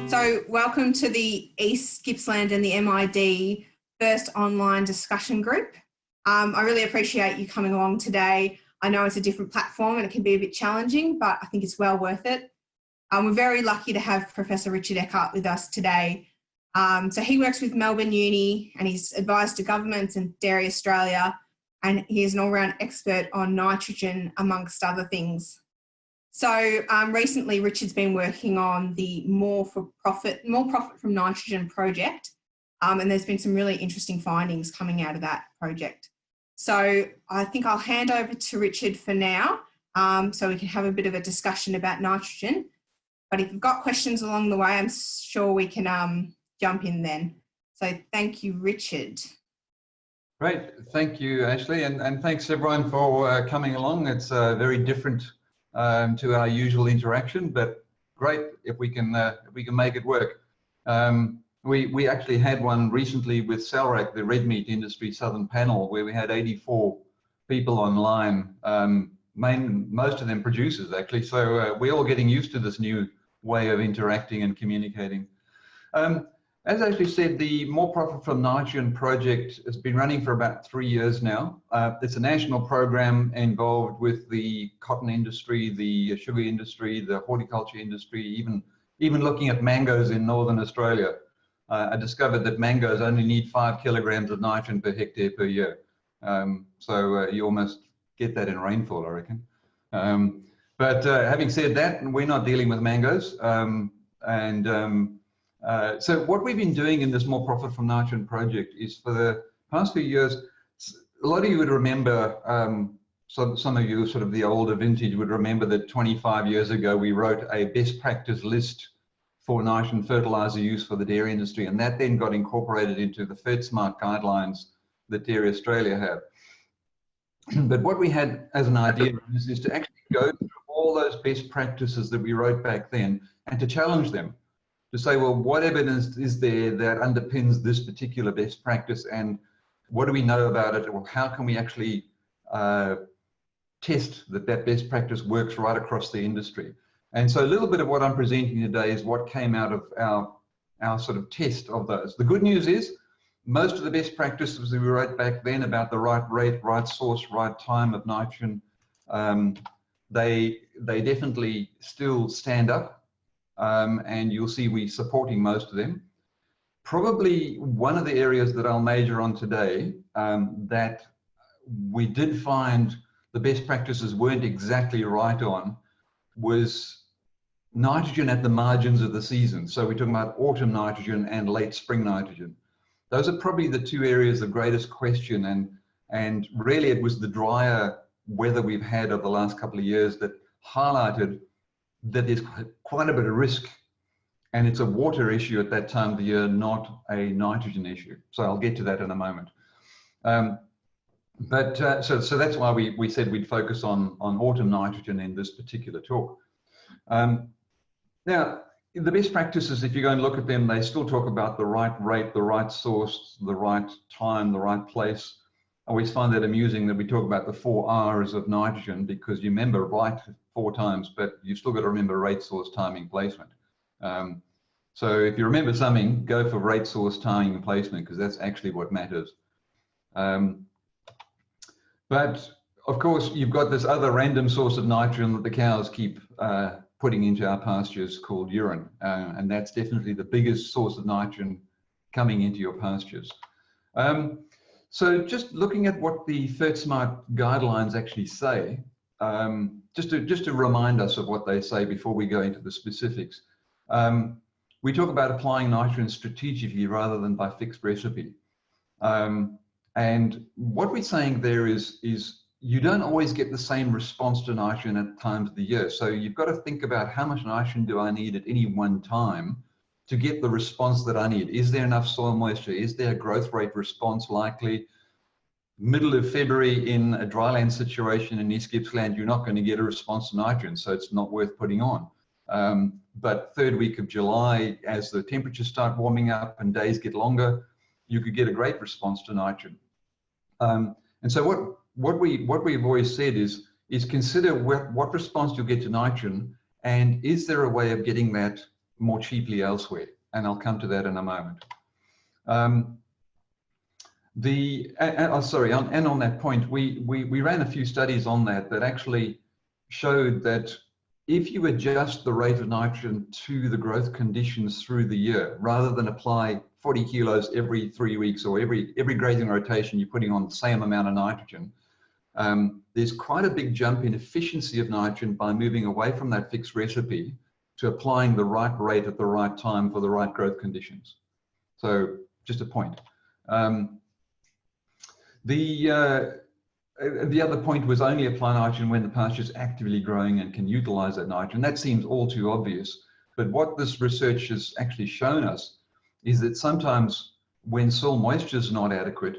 So welcome to the East Gippsland and the MID first online discussion group. I really appreciate you coming along today. I know it's a different platform and it can be a bit challenging, but I think it's well worth it. We're very lucky to have Professor Richard Eckard with us today. So he works with Melbourne Uni and he's advised to governments and Dairy Australia, and he is an all-round expert on nitrogen, amongst other things. So recently Richard's been working on the More Profit from Nitrogen project, and there's been some really interesting findings coming out of that project. So I think I'll hand over to Richard for now, so we can have a bit of a discussion about nitrogen. But if you've got questions along the way, I'm sure we can jump in then. So thank you, Richard. Great, thank you, Ashley, and thanks everyone for coming along. It's very different to our usual interaction, but great if we can make it work. We actually had one recently with CELRAC, the red meat industry southern panel, where we had 84 people online, most of them producers actually. So we're all getting used to this new way of interacting and communicating. As Ashley said, the More Profit from Nitrogen project has been running for about 3 years now. It's a national program involved with the cotton industry, the sugar industry, the horticulture industry, even looking at mangoes in Northern Australia. I discovered that mangoes only need 5 kilograms of nitrogen per hectare per year. So you almost get that in rainfall, I reckon. But having said that, we're not dealing with mangoes. So what we've been doing in this More Profit from Nitrogen project is, for the past few years, a lot of you would remember, some of you sort of the older vintage would remember that 25 years ago we wrote a best practice list for nitrogen fertiliser use for the dairy industry, and that then got incorporated into the FertSmart guidelines that Dairy Australia have. But what we had as an idea is to actually go through all those best practices that we wrote back then and to challenge them. To say, well, what evidence is there that underpins this particular best practice, and what do we know about it, or how can we actually test that that best practice works right across the industry? And so a little bit of what I'm presenting today is what came out of our sort of test of those. The good news is most of the best practices that we wrote back then about the right rate, right source, right time of nitrogen, they definitely still stand up. And you'll see we're supporting most of them. Probably one of the areas that I'll major on today that we did find the best practices weren't exactly right on was nitrogen at the margins of the season. So we're talking about autumn nitrogen and late spring nitrogen. Those are probably the two areas of greatest question, and really it was the drier weather we've had over the last couple of years that highlighted that there's quite a bit of risk, and it's a water issue at that time of the year, not a nitrogen issue. So I'll get to that in a moment. So that's why we said we'd focus on autumn nitrogen in this particular talk. Now, the best practices, if you go and look at them, they still talk about the right rate, the right source, the right time, the right place. I always find that amusing that we talk about the 4 R's of nitrogen, because you remember right 4 times, but you've still got to remember rate, source, timing, placement. So if you remember something, go for rate, source, timing, and placement, because that's actually what matters. But of course, you've got this other random source of nitrogen that the cows keep putting into our pastures called urine. And that's definitely the biggest source of nitrogen coming into your pastures. So just looking at what the FertSmart guidelines actually say, just to remind us of what they say before we go into the specifics. We talk about applying nitrogen strategically rather than by fixed recipe. And what we're saying there is you don't always get the same response to nitrogen at times of the year. So you've got to think about how much nitrogen do I need at any one time to get the response that I need. Is there enough soil moisture? Is there a growth rate response likely? Middle of February in a dryland situation in East Gippsland, you're not going to get a response to nitrogen, so it's not worth putting on. But third week of July, as the temperatures start warming up and days get longer, you could get a great response to nitrogen. And so what we've always said is consider what response you'll get to nitrogen, and is there a way of getting that more cheaply elsewhere. And I'll come to that in a moment. On that point, we ran a few studies on that actually showed that if you adjust the rate of nitrogen to the growth conditions through the year, rather than apply 40 kilos every 3 weeks or every grazing rotation, you're putting on the same amount of nitrogen, there's quite a big jump in efficiency of nitrogen by moving away from that fixed recipe to applying the right rate at the right time for the right growth conditions. So just a point. The other point was only apply nitrogen when the pasture is actively growing and can utilize that nitrogen. That seems all too obvious, but what this research has actually shown us is that sometimes when soil moisture is not adequate,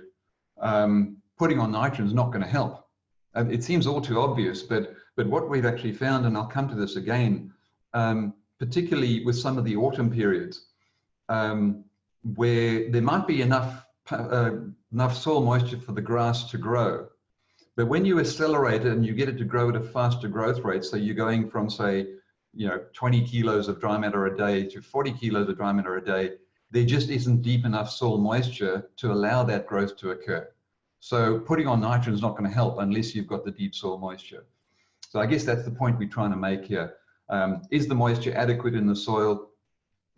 putting on nitrogen is not going to help. It seems all too obvious, but what we've actually found, and I'll come to this again, particularly with some of the autumn periods, where there might be enough soil moisture for the grass to grow. But when you accelerate it and you get it to grow at a faster growth rate, so you're going from, say, 20 kilos of dry matter a day to 40 kilos of dry matter a day, there just isn't deep enough soil moisture to allow that growth to occur. So putting on nitrogen is not going to help unless you've got the deep soil moisture. So I guess that's the point we're trying to make here. Is the moisture adequate in the soil?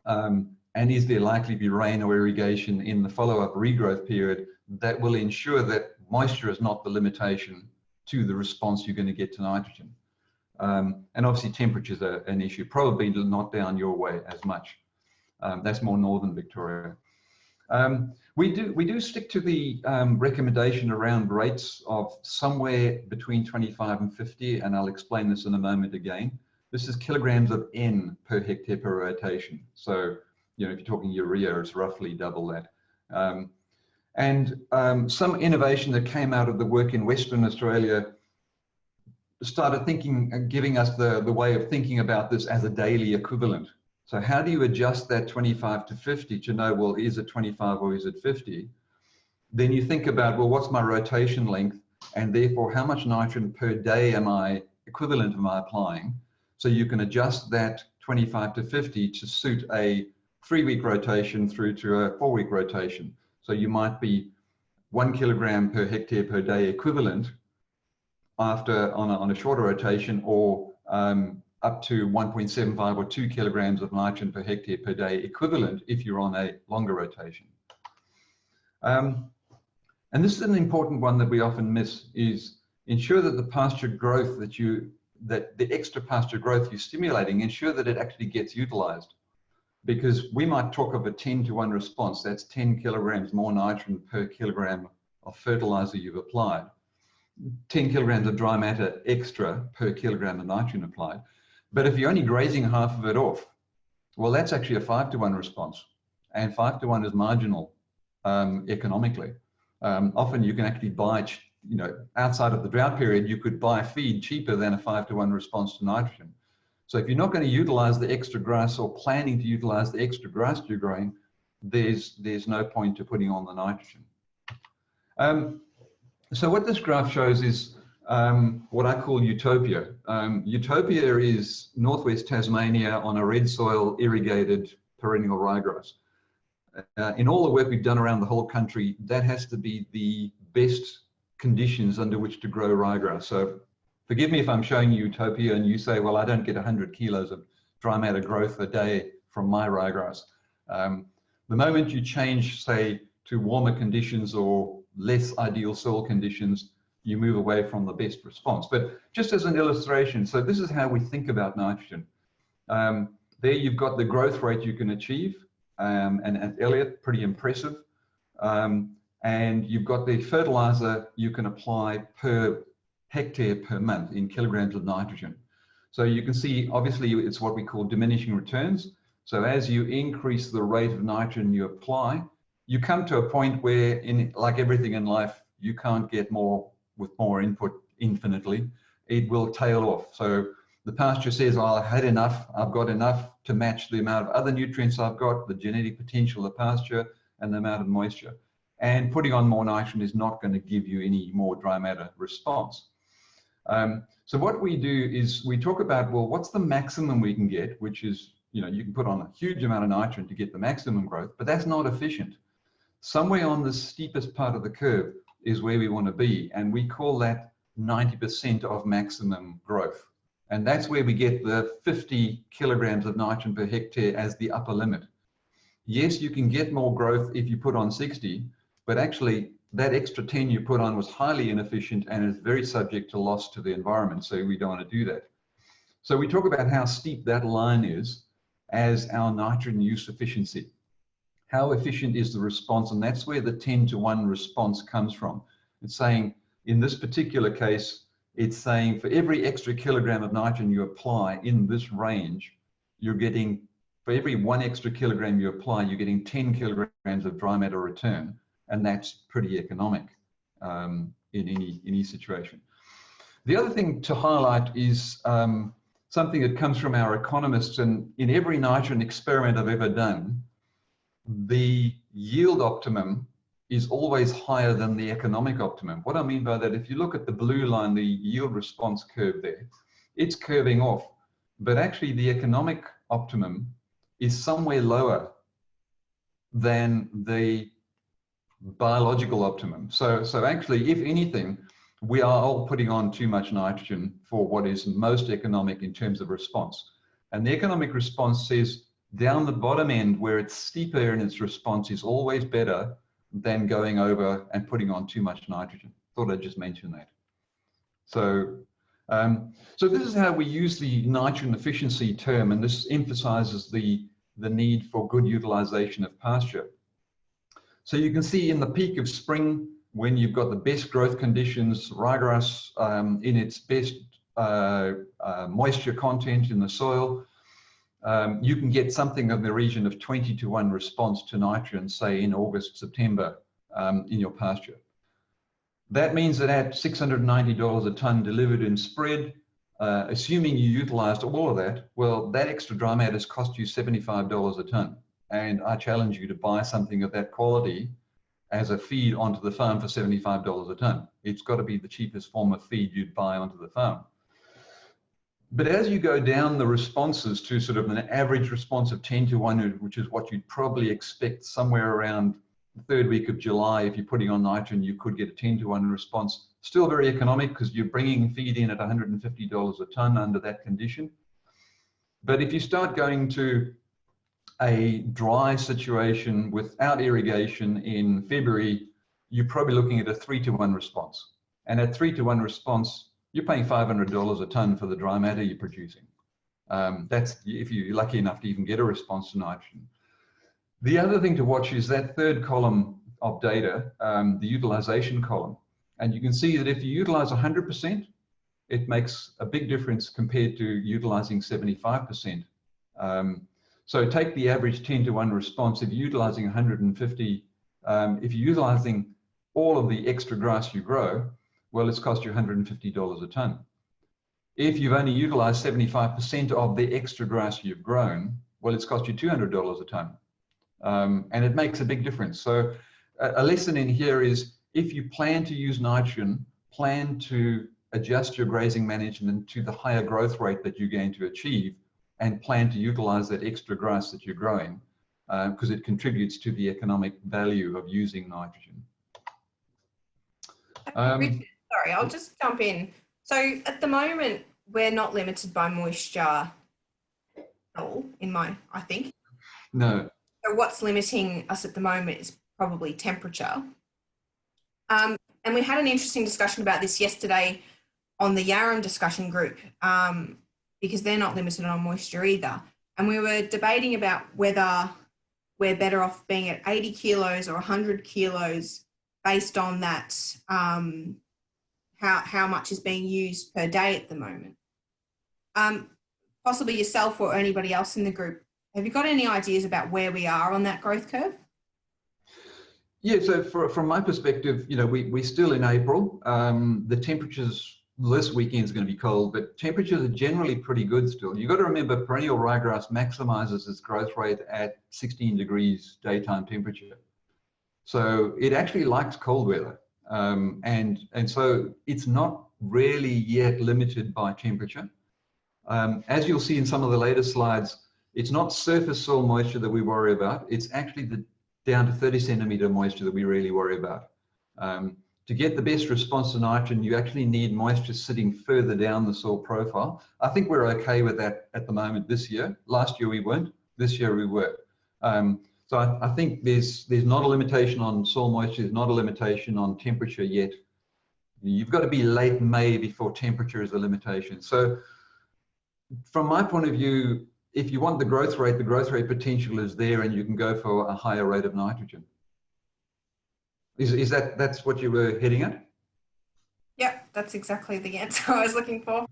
And is there likely to be rain or irrigation in the follow-up regrowth period that will ensure that moisture is not the limitation to the response you're going to get to nitrogen? And obviously temperatures are an issue, probably not down your way as much. That's more northern Victoria. We do stick to the recommendation around rates of somewhere between 25 and 50, and I'll explain this in a moment again. This is kilograms of N per hectare per rotation. So, if you're talking urea, it's roughly double that. Some innovation that came out of the work in Western Australia started giving us the way of thinking about this as a daily equivalent. So how do you adjust that 25 to 50 to know, well, is it 25 or is it 50? Then you think about, well, what's my rotation length? And therefore, how much nitrogen per day equivalent am I applying? So you can adjust that 25 to 50 to suit a 3-week rotation through to a 4-week rotation. So you might be 1 kilogram per hectare per day equivalent on a shorter rotation, or up to 1.75 or 2 kilograms of nitrogen per hectare per day equivalent if you're on a longer rotation. And this is an important one that we often miss, is ensure that the pasture growth that the extra pasture growth you're stimulating, ensure that it actually gets utilized. Because we might talk of a 10-to-1 response. That's 10 kilograms more nitrogen per kilogram of fertilizer you've applied. 10 kilograms of dry matter extra per kilogram of nitrogen applied. But if you're only grazing half of it off, well, that's actually a 5-to-1 response. And 5-to-1 is marginal economically. Often you can actually buy, outside of the drought period, you could buy feed cheaper than a 5-to-1 response to nitrogen. So if you're not going to utilize the extra grass, or planning to utilize the extra grass you're growing, there's no point to putting on the nitrogen. So what this graph shows is what I call utopia. Utopia is northwest Tasmania on a red soil irrigated perennial ryegrass. In all the work we've done around the whole country, that has to be the best conditions under which to grow ryegrass. So forgive me if I'm showing you utopia and you say, well, I don't get 100 kilos of dry matter growth a day from my ryegrass. The moment you change, say, to warmer conditions or less ideal soil conditions, you move away from the best response. But just as an illustration, so this is how we think about nitrogen. There you've got the growth rate you can achieve, and Elliot, pretty impressive. And you've got the fertilizer you can apply per hectare per month in kilograms of nitrogen. So you can see, obviously, it's what we call diminishing returns. So as you increase the rate of nitrogen you apply, you come to a point where, like everything in life, you can't get more with more input infinitely. It will tail off. So the pasture says, oh, I had enough, I've got enough to match the amount of other nutrients I've got, the genetic potential of the pasture, and the amount of moisture. And putting on more nitrogen is not going to give you any more dry matter response. So what we do is we talk about, well, what's the maximum we can get, which is you can put on a huge amount of nitrogen to get the maximum growth, but that's not efficient. Somewhere on the steepest part of the curve is where we want to be, and we call that 90% of maximum growth. And that's where we get the 50 kilograms of nitrogen per hectare as the upper limit. Yes, you can get more growth if you put on 60, but actually that extra 10 you put on was highly inefficient and is very subject to loss to the environment, so we don't want to do that. So we talk about how steep that line is as our nitrogen use efficiency. How efficient is the response? And that's where the 10-to-1 response comes from. It's saying, in this particular case, it's saying for every extra kilogram of nitrogen you apply in this range, you're getting, for every 1 extra kilogram you apply, you're getting 10 kilograms of dry matter return. And that's pretty economic in any situation. The other thing to highlight is something that comes from our economists, and in every nitrogen experiment I've ever done, the yield optimum is always higher than the economic optimum. What I mean by that, if you look at the blue line, the yield response curve there, it's curving off, but actually the economic optimum is somewhere lower than the biological optimum. So actually, if anything, we are all putting on too much nitrogen for what is most economic in terms of response. And the economic response says down the bottom end, where it's steeper in its response, is always better than going over and putting on too much nitrogen. Thought I'd just mention that. So, so this is how we use the nitrogen efficiency term, and this emphasizes the need for good utilization of pasture. So you can see in the peak of spring, when you've got the best growth conditions, ryegrass in its best moisture content in the soil, you can get something in the region of 20-to-1 response to nitrogen, say in August, September, in your pasture. That means that at $690 a ton delivered in spread, assuming you utilized all of that, well, that extra dry matter has cost you $75 a ton. And I challenge you to buy something of that quality as a feed onto the farm for $75 a ton. It's got to be the cheapest form of feed you'd buy onto the farm. But as you go down the responses to sort of an average response of 10-to-1, which is what you'd probably expect somewhere around the third week of July, if you're putting on nitrogen, you could get a 10-to-1 response. Still very economic because you're bringing feed in at $150 a ton under that condition. But if you start going to a dry situation without irrigation in February, you're probably looking at a 3-to-1 response. And at 3-to-1 response, you're paying $500 a ton for the dry matter you're producing. That's if you're lucky enough to even get a response to nitrogen. The other thing to watch is that third column of data, the utilization column. And you can see that if you utilize 100%, it makes a big difference compared to utilizing 75%. So take the average 10-to-1 response. If you're utilizing 150, if you're utilizing all of the extra grass you grow, well, it's cost you $150 a ton. If you've only utilized 75% of the extra grass you've grown, well, it's cost you $200 a ton. And it makes a big difference. So a lesson in here is if you plan to use nitrogen, plan to adjust your grazing management to the higher growth rate that you're going to achieve, and plan to utilize that extra grass that you're growing because it contributes to the economic value of using nitrogen. Richard, sorry, I'll just jump in. So at the moment, we're not limited by moisture at all, I think. No. So what's limiting us at the moment is probably temperature. And we had an interesting discussion about this yesterday on the Yarram discussion group. Because they're not limited on moisture either. And we were debating about whether we're better off being at 80 kilos or 100 kilos based on that, how much is being used per day at the moment. Possibly yourself or anybody else in the group, have you got any ideas about where we are on that growth curve? Yeah, so from my perspective, we're still in April. The temperatures this weekend is going to be cold, but temperatures are generally pretty good still. You've got to remember perennial ryegrass maximizes its growth rate at 16 degrees daytime temperature. So it actually likes cold weather. And so it's not really yet limited by temperature. As you'll see in some of the later slides, it's not surface soil moisture that we worry about. It's actually the down to 30 centimetre moisture that we really worry about. To get the best response to nitrogen, you actually need moisture sitting further down the soil profile. I think we're okay with that at the moment this year. Last year we weren't, this year we were. So I think there's not a limitation on soil moisture, there's not a limitation on temperature yet. You've got to be late May before temperature is a limitation. So from my point of view, if you want the growth rate potential is there, and you can go for a higher rate of nitrogen. That's what you were heading at? Yep, that's exactly the answer I was looking for.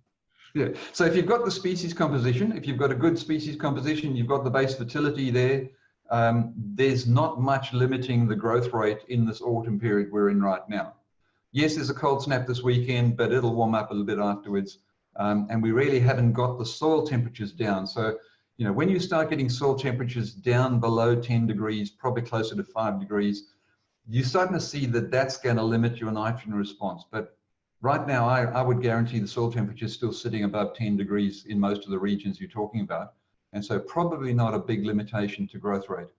Yeah, so if you've got the species composition, if you've got a good species composition, you've got the base fertility there, there's not much limiting the growth rate in this autumn period we're in right now. Yes, there's a cold snap this weekend, but it'll warm up a little bit afterwards. And we really haven't got the soil temperatures down. So, you know, when you start getting soil temperatures down below 10 degrees, probably closer to 5 degrees, you're starting to see that that's going to limit your nitrogen response. But right now, I would guarantee the soil temperature is still sitting above 10 degrees in most of the regions you're talking about. And so probably not a big limitation to growth rate.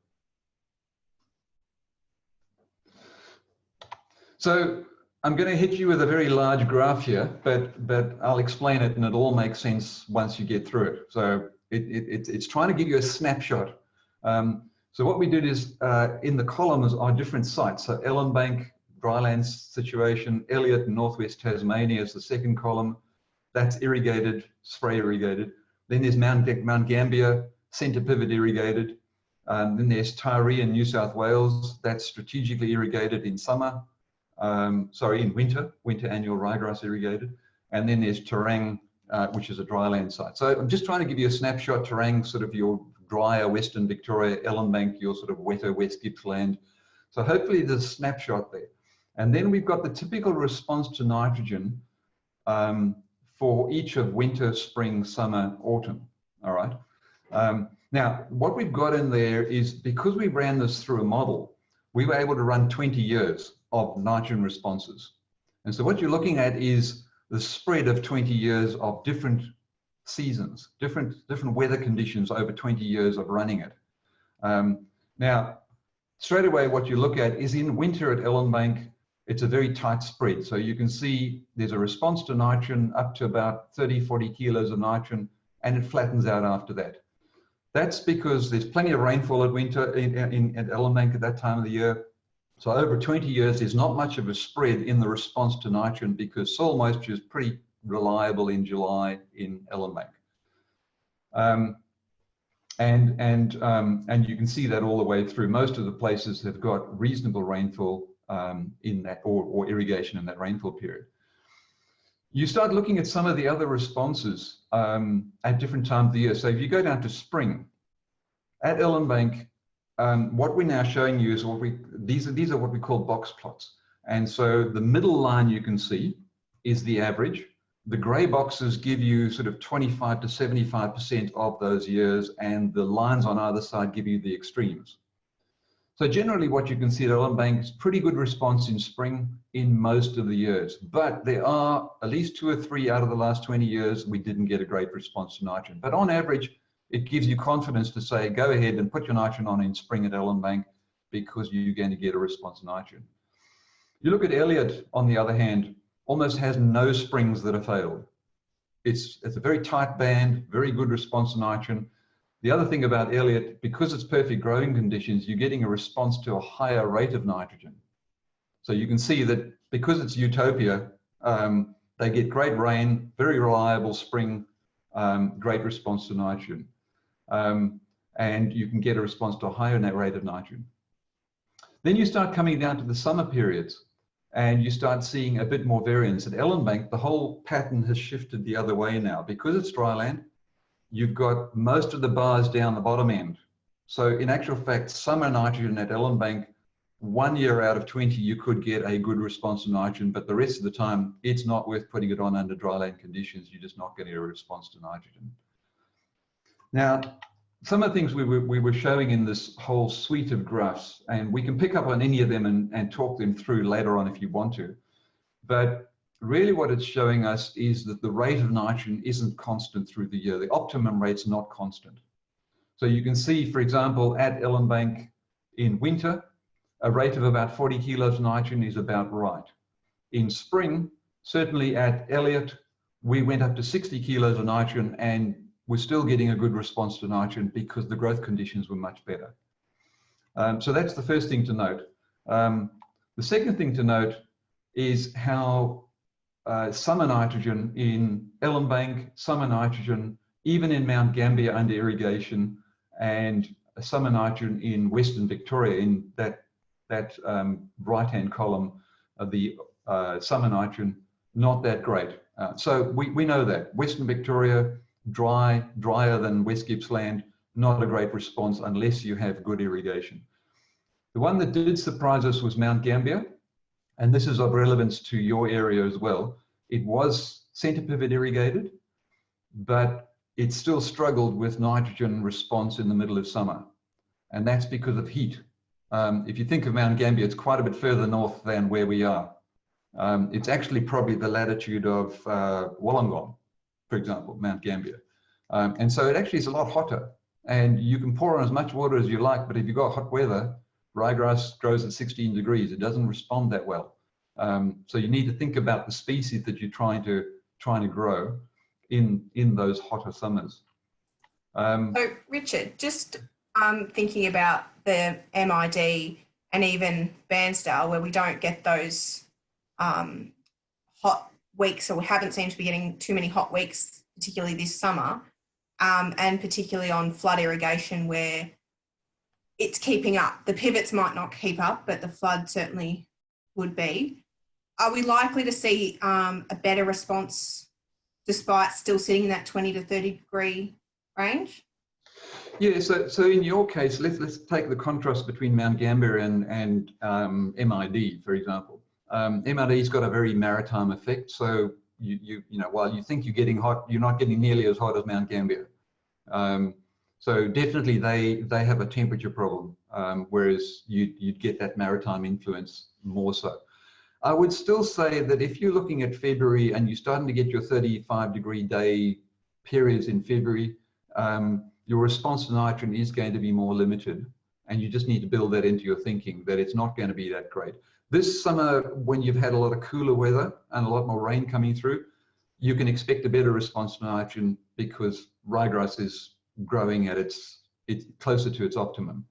So I'm going to hit you with a very large graph here, but I'll explain it and it all makes sense once you get through it. So it's trying to give you a snapshot. So what we did is in the columns are different sites. So Ellenbank, dryland situation, Elliot, Northwest Tasmania is the second column. That's irrigated, spray irrigated. Then there's Mount Gambier, centre pivot irrigated. Then there's Taree in New South Wales. That's strategically irrigated in summer. In winter annual ryegrass irrigated. And then there's Terang, which is a dryland site. So I'm just trying to give you a snapshot. Terang, sort of your drier Western Victoria, Ellenbank, your sort of wetter West Gippsland. So hopefully there's a snapshot there. And then we've got the typical response to nitrogen for each of winter, spring, summer, autumn, all right? Now, what we've got in there is, because we ran this through a model, we were able to run 20 years of nitrogen responses. And so what you're looking at is the spread of 20 years of different seasons, different weather conditions over 20 years of running it. Now, straight away, what you look at is in winter at Ellenbank, it's a very tight spread. So you can see there's a response to nitrogen up to about 30, 40 kilos of nitrogen, and it flattens out after that. That's because there's plenty of rainfall at winter at Ellenbank at that time of the year. So over 20 years, there's not much of a spread in the response to nitrogen because soil moisture is pretty reliable in July in Ellenbank. And you can see that all the way through. Most of the places have got reasonable rainfall in that, or irrigation in that rainfall period. You start looking at some of the other responses at different times of the year. So if you go down to spring, at Ellenbank, what we're now showing you is these are what we call box plots. And so the middle line you can see is the average. The grey boxes give you sort of 25 to 75% of those years, and the lines on either side give you the extremes. So generally what you can see at Ellenbank is pretty good response in spring in most of the years, but there are at least 2 or 3 out of the last 20 years we didn't get a great response to nitrogen. But on average, it gives you confidence to say, go ahead and put your nitrogen on in spring at Ellenbank because you're going to get a response to nitrogen. You look at Elliot, on the other hand, almost has no springs that have failed. It's a very tight band, very good response to nitrogen. The other thing about Elliot, because it's perfect growing conditions, you're getting a response to a higher rate of nitrogen. So you can see that because it's utopia, they get great rain, very reliable spring, great response to nitrogen. And you can get a response to a higher net rate of nitrogen. Then you start coming down to the summer periods and you start seeing a bit more variance. At Ellenbank, the whole pattern has shifted the other way now. Because it's dryland, you've got most of the bars down the bottom end. So in actual fact, summer nitrogen at Ellenbank, 1 year out of 20, you could get a good response to nitrogen, but the rest of the time, it's not worth putting it on under dryland conditions. You're just not getting a response to nitrogen. Now, some of the things we were showing in this whole suite of graphs, and we can pick up on any of them and talk them through later on if you want to, but really what it's showing us is that the rate of nitrogen isn't constant through the year. The optimum rate's not constant. So you can see, for example, at Ellenbank in winter, a rate of about 40 kilos of nitrogen is about right. In spring, certainly at Elliot, we went up to 60 kilos of nitrogen and we're still getting a good response to nitrogen because the growth conditions were much better. So that's the first thing to note. The second thing to note is how summer nitrogen in Ellenbank, summer nitrogen even in Mount Gambier under irrigation, and summer nitrogen in Western Victoria in that right-hand column of the summer nitrogen, not that great. So we know that. Western Victoria, drier than West Gippsland, not a great response unless you have good irrigation. The one that did surprise us was Mount Gambier, and this is of relevance to your area as well. It was centre pivot irrigated, but it still struggled with nitrogen response in the middle of summer, and that's because of heat. If you think of Mount Gambier, it's quite a bit further north than where we are. It's actually probably the latitude of Wollongong, for example, Mount Gambier. And so it actually is a lot hotter, and you can pour on as much water as you like, but if you've got hot weather, ryegrass grows at 16 degrees. It doesn't respond that well. So you need to think about the species that you're trying to grow in those hotter summers. So Richard, just thinking about the MID and even Bairnsdale, where we don't get those hot weeks, or we haven't seemed to be getting too many hot weeks, particularly this summer, and particularly on flood irrigation where it's keeping up. The pivots might not keep up, but the flood certainly would be. Are we likely to see a better response despite still sitting in that 20 to 30 degree range? Yeah, so in your case, let's take the contrast between Mount Gambier and MID, for example. MID's got a very maritime effect, so you know, while you think you're getting hot, you're not getting nearly as hot as Mount Gambier. So definitely they have a temperature problem, whereas you'd get that maritime influence more so. I would still say that if you're looking at February and you're starting to get your 35-degree day periods in February, your response to nitrogen is going to be more limited, and you just need to build that into your thinking that it's not going to be that great. This summer, when you've had a lot of cooler weather and a lot more rain coming through, you can expect a better response to nitrogen because ryegrass is growing at it's closer to its optimum.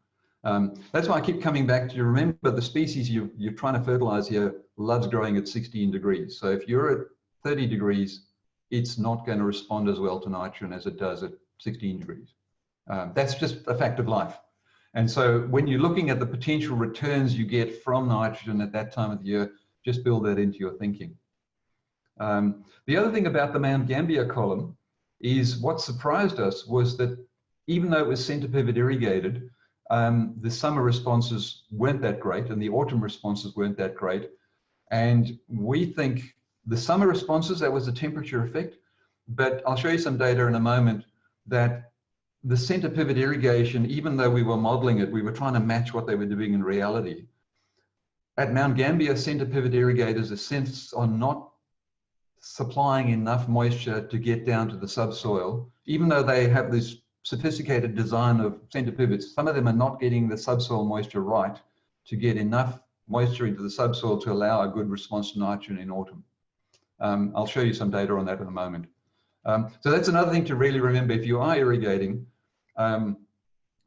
That's why I keep coming back to, remember, the species you're trying to fertilize here loves growing at 16 degrees. So if you're at 30 degrees, it's not going to respond as well to nitrogen as it does at 16 degrees. That's just a fact of life. And so when you're looking at the potential returns you get from nitrogen at that time of the year, just build that into your thinking. The other thing about the Mount Gambier column is what surprised us was that even though it was centre pivot irrigated, the summer responses weren't that great and the autumn responses weren't that great. And we think the summer responses, that was a temperature effect, but I'll show you some data in a moment that the centre pivot irrigation, even though we were modelling it, we were trying to match what they were doing in reality. At Mount Gambier, centre pivot irrigators are not supplying enough moisture to get down to the subsoil, even though they have this sophisticated design of centre pivots. Some of them are not getting the subsoil moisture right to get enough moisture into the subsoil to allow a good response to nitrogen in autumn. I'll show you some data on that in a moment. So that's another thing to really remember. If you are irrigating,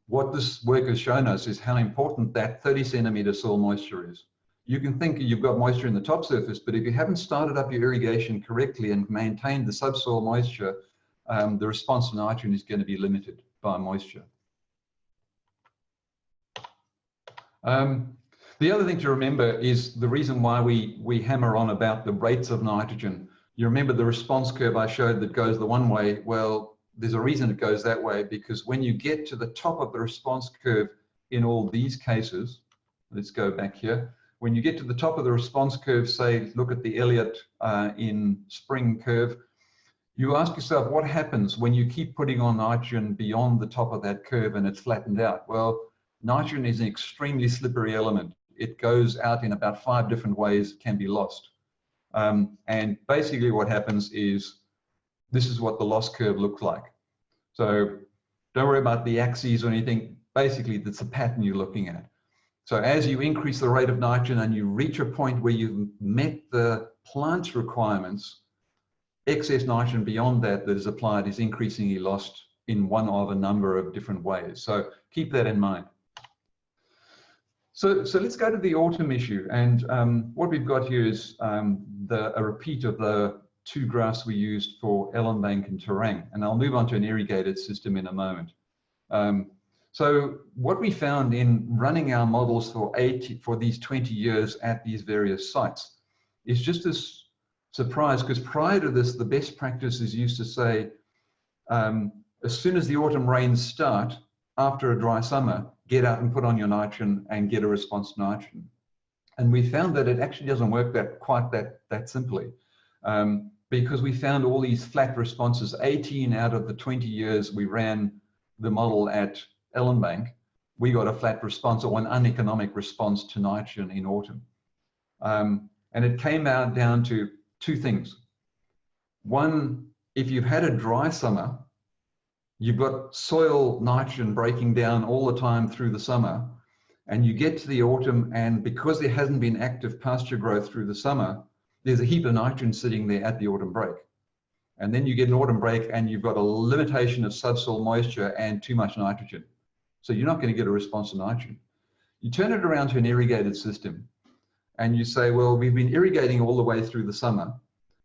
what this work has shown us is how important that 30 centimetre soil moisture is. You can think you've got moisture in the top surface, but if you haven't started up your irrigation correctly and maintained the subsoil moisture, the response to nitrogen is going to be limited by moisture. The other thing to remember is the reason why we hammer on about the rates of nitrogen. You remember the response curve I showed that goes the one way. Well, there's a reason it goes that way, because when you get to the top of the response curve in all these cases, let's go back here. When you get to the top of the response curve, say, look at the Elliott in spring curve, you ask yourself, what happens when you keep putting on nitrogen beyond the top of that curve and it's flattened out? Well, nitrogen is an extremely slippery element. It goes out in about 5 different ways, can be lost. And basically what happens is, this is what the loss curve looks like. So Don't worry about the axes or anything. Basically, that's a pattern you're looking at. So as you increase the rate of nitrogen and you reach a point where you've met the plant's requirements, excess nitrogen beyond that is applied is increasingly lost in one of a number of different ways. So keep that in mind. So let's go to the autumn issue. And what we've got here is a repeat of the two graphs we used for Ellenbank and Terang. And I'll move on to an irrigated system in a moment. So what we found in running our models for these 20 years at these various sites is just this surprise, because prior to this, the best practices used to say, as soon as the autumn rains start, after a dry summer, get out and put on your nitrogen and get a response to nitrogen. And we found that it actually doesn't work quite that simply, because we found all these flat responses. 18 out of the 20 years we ran the model at Ellenbank, we got a flat response or an uneconomic response to nitrogen in autumn. And it came out down to two things. One, if you've had a dry summer, you've got soil nitrogen breaking down all the time through the summer, and you get to the autumn, and because there hasn't been active pasture growth through the summer, there's a heap of nitrogen sitting there at the autumn break. And then you get an autumn break and you've got a limitation of subsoil moisture and too much nitrogen. So you're not going to get a response to nitrogen. You turn it around to an irrigated system and you say, well, we've been irrigating all the way through the summer.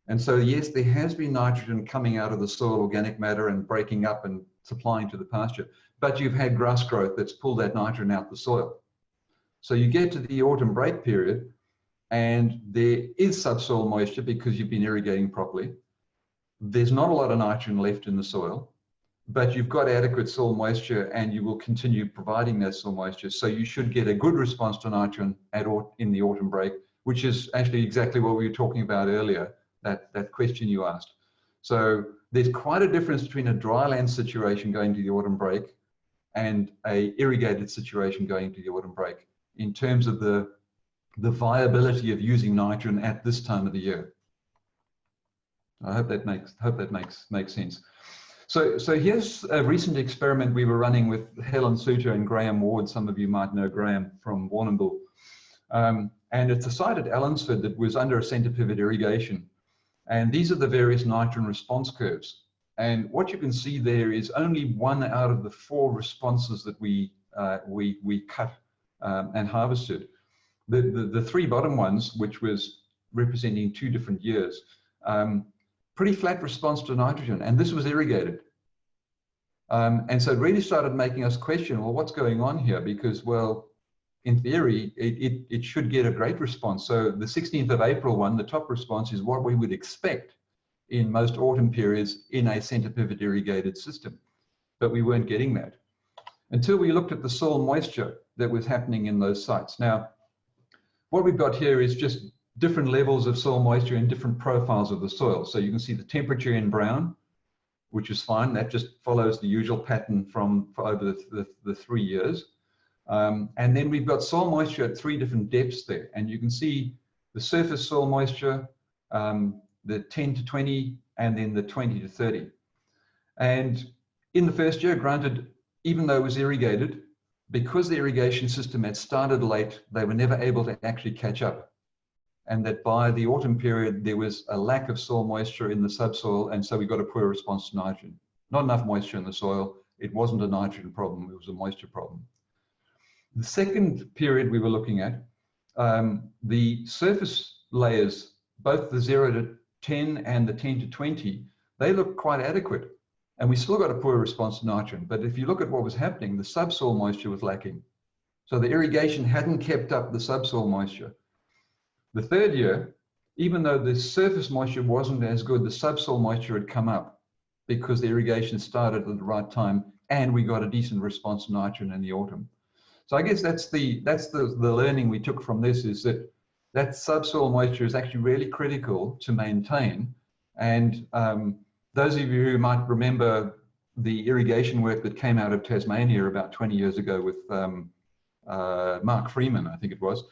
And so, yes, there has been nitrogen coming out of the soil, organic matter, and breaking up and supplying to the pasture, but you've had grass growth that's pulled that nitrogen out the soil. So you get to the autumn break period and there is subsoil moisture because you've been irrigating properly. There's not a lot of nitrogen left in the soil, but you've got adequate soil moisture and you will continue providing that soil moisture. So you should get a good response to nitrogen in the autumn break, which is actually exactly what we were talking about earlier, that question you asked. So there's quite a difference between a dryland situation going to the autumn break and a irrigated situation going to the autumn break in terms of the viability of using nitrogen at this time of the year. I hope that makes sense. So here's a recent experiment we were running with Helen Suter and Graham Ward. Some of you might know Graham from Warrnambool. And it's a site at Allensford that was under a center pivot irrigation. And these are the various nitrogen response curves. And what you can see there is only one out of the 4 responses that we cut and harvested. The 3 bottom ones, which was representing 2 different years, pretty flat response to nitrogen, and this was irrigated. And so it really started making us question, well, what's going on here? Because, well, in theory, it should get a great response. So the 16th of April one, the top response is what we would expect in most autumn periods in a center pivot irrigated system. But we weren't getting that until we looked at the soil moisture that was happening in those sites. Now, what we've got here is just different levels of soil moisture and different profiles of the soil. So you can see the temperature in brown, which is fine. That just follows the usual pattern for over the 3 years. And then we've got soil moisture at 3 different depths there. And you can see the surface soil moisture, the 10 to 20, and then the 20 to 30. And in the first year, granted, even though it was irrigated, because the irrigation system had started late, they were never able to actually catch up. And that by the autumn period, there was a lack of soil moisture in the subsoil, and so we got a poor response to nitrogen. Not enough moisture in the soil. It wasn't a nitrogen problem, it was a moisture problem. The second period we were looking at, the surface layers, both the 0 to 10 and the 10 to 20, they look quite adequate. And we still got a poor response to nitrogen. But if you look at what was happening, the subsoil moisture was lacking. So the irrigation hadn't kept up the subsoil moisture. The third year, even though the surface moisture wasn't as good, the subsoil moisture had come up because the irrigation started at the right time and we got a decent response to nitrogen in the autumn. So I guess that's the learning we took from this, is that subsoil moisture is actually really critical to maintain. And those of you who might remember the irrigation work that came out of Tasmania about 20 years ago with Mark Freeman, I think it was,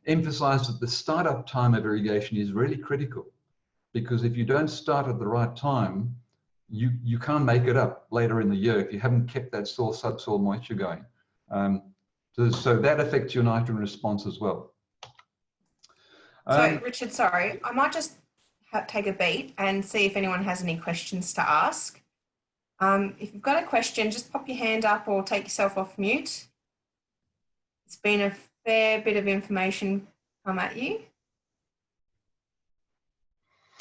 emphasized that the startup time of irrigation is really critical, because if you don't start at the right time, you can't make it up later in the year if you haven't kept that subsoil moisture going. So that affects your nitrogen response as well. So Richard, sorry, I might just take a beat and see if anyone has any questions to ask. If you've got a question, just pop your hand up or take yourself off mute. It's been a fair bit of information come at you.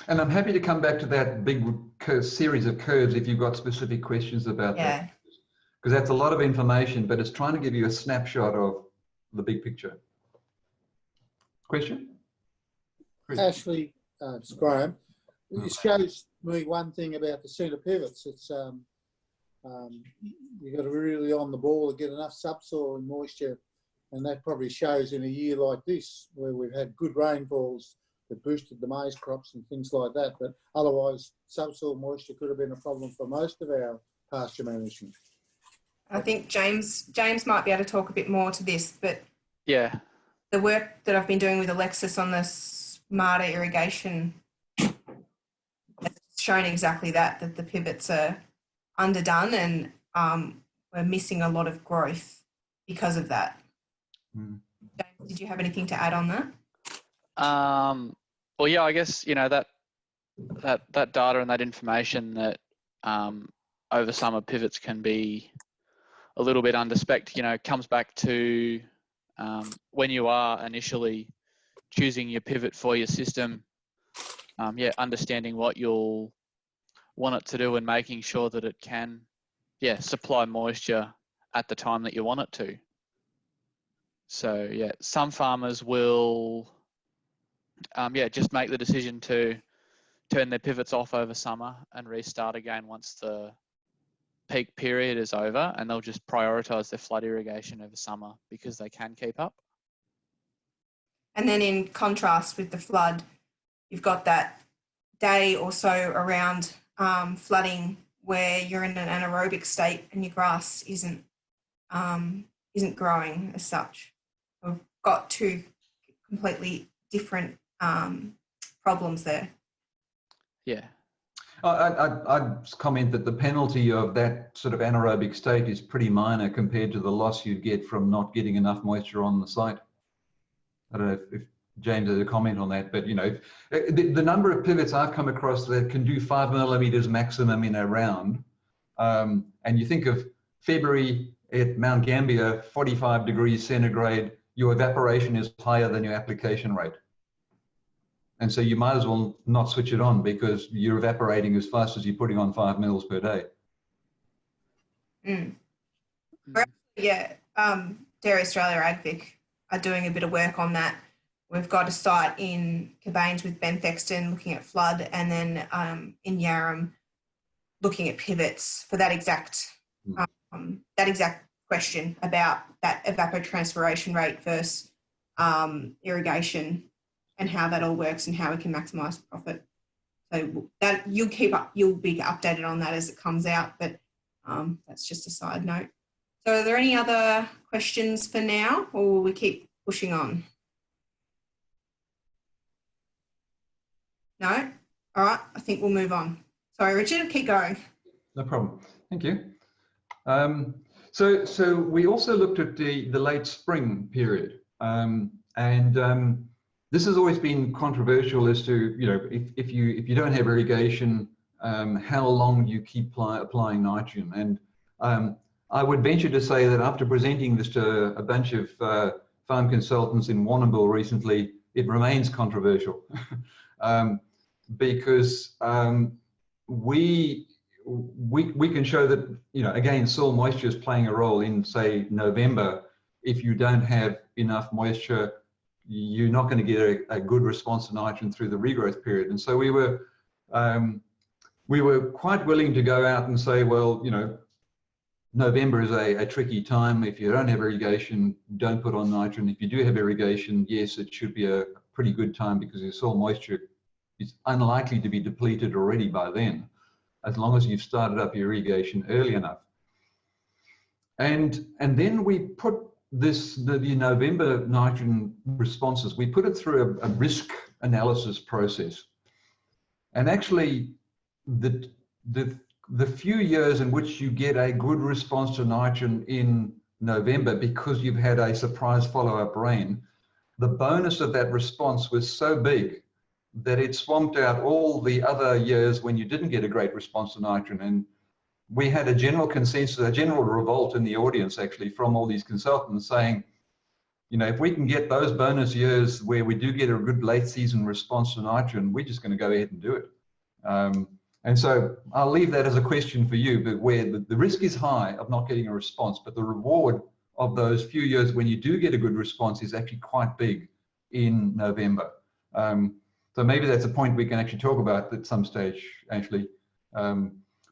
And I'm happy to come back to that big series of curves if you've got specific questions about that. Because that's a lot of information, but it's trying to give you a snapshot of the big picture. Question? Ashley, it's Graham. It shows me one thing about the centre pivots. It's you've got to be really on the ball to get enough subsoil and moisture, and that probably shows in a year like this where we've had good rainfalls that boosted the maize crops and things like that. But otherwise, subsoil moisture could have been a problem for most of our pasture management. I think James might be able to talk a bit more to this, but yeah, the work that I've been doing with Alexis on the smarter irrigation has shown exactly that the pivots are underdone and we're missing a lot of growth because of that. James, did you have anything to add on that? Well, yeah, I guess, you know, that data and that information that over summer pivots can be a little bit underspec, you know, comes back to when you are initially choosing your pivot for your system, yeah, understanding what you'll want it to do and making sure that it can, yeah, supply moisture at the time that you want it to. So, yeah, some farmers will, yeah, just make the decision to turn their pivots off over summer and restart again once the peak period is over, and they'll just prioritise their flood irrigation over summer because they can keep up. And then in contrast with the flood, you've got that day or so around flooding where you're in an anaerobic state and your grass isn't growing as such. We've got two completely different problems there. Yeah. I'd comment that the penalty of that sort of anaerobic state is pretty minor compared to the loss you'd get from not getting enough moisture on the site. I don't know if James has a comment on that, but you know, the number of pivots I've come across that can do 5 millimeters maximum in a round, and you think of February at Mount Gambier, 45 degrees centigrade, your evaporation is higher than your application rate. And so you might as well not switch it on because you're evaporating as fast as you're putting on 5 mils per day. Yeah, Dairy Australia AgVic are doing a bit of work on that. We've got a site in Cabanes with Ben Thexton looking at flood, and then in Yarram looking at pivots for that exact question about that evapotranspiration rate versus irrigation, and how that all works and how we can maximise profit. So that you'll be updated on that as it comes out, but that's just a side note. So are there any other questions for now, or will we keep pushing on? No? All right, I think we'll move on. Sorry, Richard, keep going. No problem. Thank you. So we also looked at the late spring period, this has always been controversial as to, you know, if you don't have irrigation, how long do you keep applying nitrogen? And I would venture to say that after presenting this to a bunch of farm consultants in Warrnambool recently, it remains controversial because we can show that, you know, again, soil moisture is playing a role in, say, November. If you don't have enough moisture, you're not going to get a good response to nitrogen through the regrowth period. And so we were quite willing to go out and say, well, you know, November is a tricky time. If you don't have irrigation, don't put on nitrogen. If you do have irrigation, yes, it should be a pretty good time because your soil moisture is unlikely to be depleted already by then, as long as you've started up your irrigation early enough. And then we put the November nitrogen responses, we put it through a risk analysis process. And actually, the the few years in which you get a good response to nitrogen in November because you've had a surprise follow-up rain, the bonus of that response was so big that it swamped out all the other years when you didn't get a great response to nitrogen. And we had a general consensus, a general revolt in the audience actually from all these consultants saying, you know, if we can get those bonus years where we do get a good late season response to nitrogen, we're just going to go ahead and do it. And so I'll leave that as a question for you, but where the risk is high of not getting a response, but the reward of those few years when you do get a good response is actually quite big in November. So maybe that's a point we can actually talk about at some stage, actually,